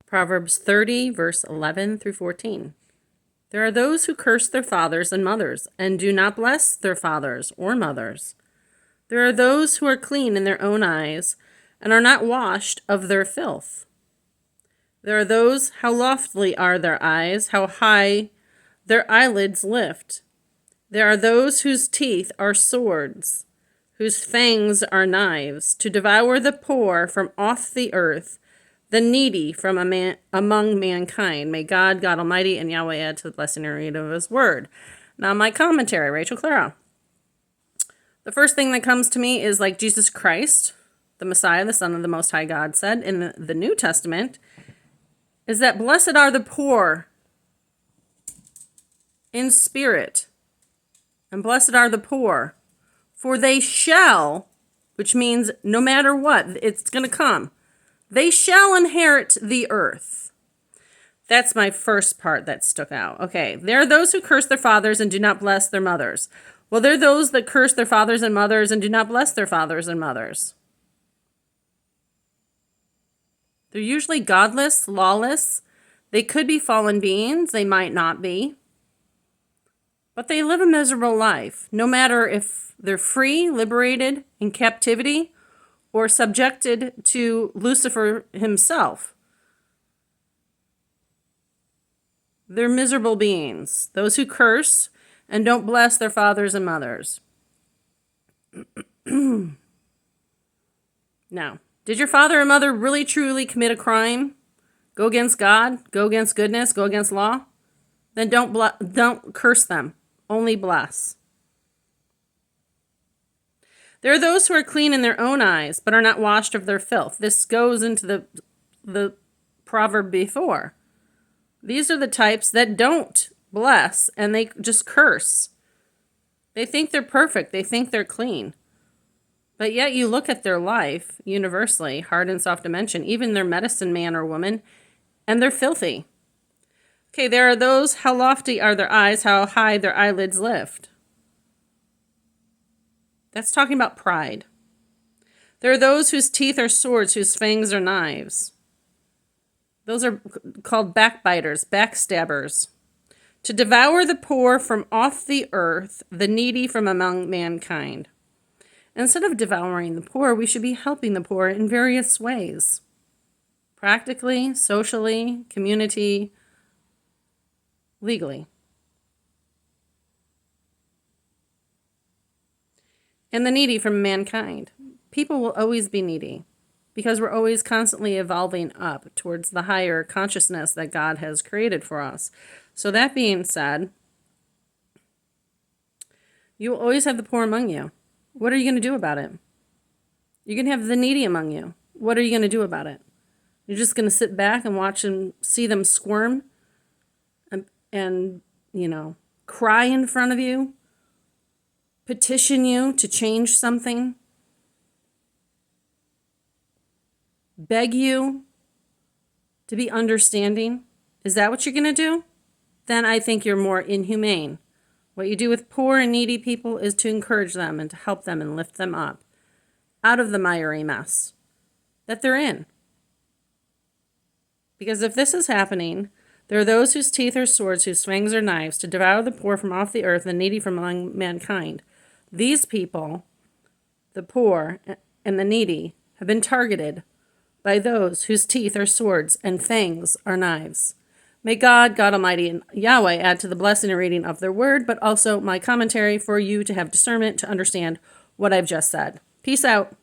Proverbs 30, verse 11 through 14. There are those who curse their fathers and mothers, and do not bless their fathers or mothers. There are those who are clean in their own eyes, and are not washed of their filth. There are those, how lofty are their eyes, how high their eyelids lift. There are those whose teeth are swords, whose fangs are knives, to devour the poor from off the earth, the needy from among mankind. May God Almighty, and Yahweh add to the blessing and reading of His word. Now, my commentary, Rachel Clara. The first thing that comes to me is like Jesus Christ, the Messiah, the Son of the Most High God, said in the New Testament, is that blessed are the poor in spirit, and blessed are the poor, for they shall, which means no matter what, it's going to come, they shall inherit the earth. That's my first part that stuck out. Okay, there are those who curse their fathers and do not bless their mothers. Well, there are those that curse their fathers and mothers and do not bless their fathers and mothers. They're usually godless, lawless. They could be fallen beings. They might not be. But they live a miserable life, no matter if they're free, liberated, in captivity, or subjected to Lucifer himself. They're miserable beings, those who curse and don't bless their fathers and mothers. Now, did your father and mother really truly commit a crime? Go against God? Go against goodness? Go against law? Then don't curse them. Only bless. There are those who are clean in their own eyes, but are not washed of their filth. This goes into the proverb before. These are the types that don't bless, and they just curse. They think they're perfect. They think they're clean. But yet you look at their life, universally, hard and soft to mention, even their medicine man or woman, and they're filthy. Okay, there are those, how lofty are their eyes, how high their eyelids lift. That's talking about pride. There are those whose teeth are swords, whose fangs are knives. Those are called backbiters, backstabbers. To devour the poor from off the earth, the needy from among mankind. Instead of devouring the poor, we should be helping the poor in various ways. Practically, socially, community, legally. And the needy from mankind. People will always be needy because we're always constantly evolving up towards the higher consciousness that God has created for us. So that being said, you will always have the poor among you. What are you going to do about it? You're going to have the needy among you. What are you going to do about it? You're just going to sit back and watch and see them squirm and cry in front of you, petition you to change something, beg you to be understanding. Is that what you're going to do? Then I think you're more inhumane. What you do with poor and needy people is to encourage them and to help them and lift them up out of the miry mess that they're in. Because if this is happening, there are those whose teeth are swords, whose fangs are knives, to devour the poor from off the earth, the needy from among mankind. These people, the poor and the needy, have been targeted by those whose teeth are swords and fangs are knives. May God Almighty, and Yahweh add to the blessing and reading of their word, but also my commentary for you to have discernment to understand what I've just said. Peace out.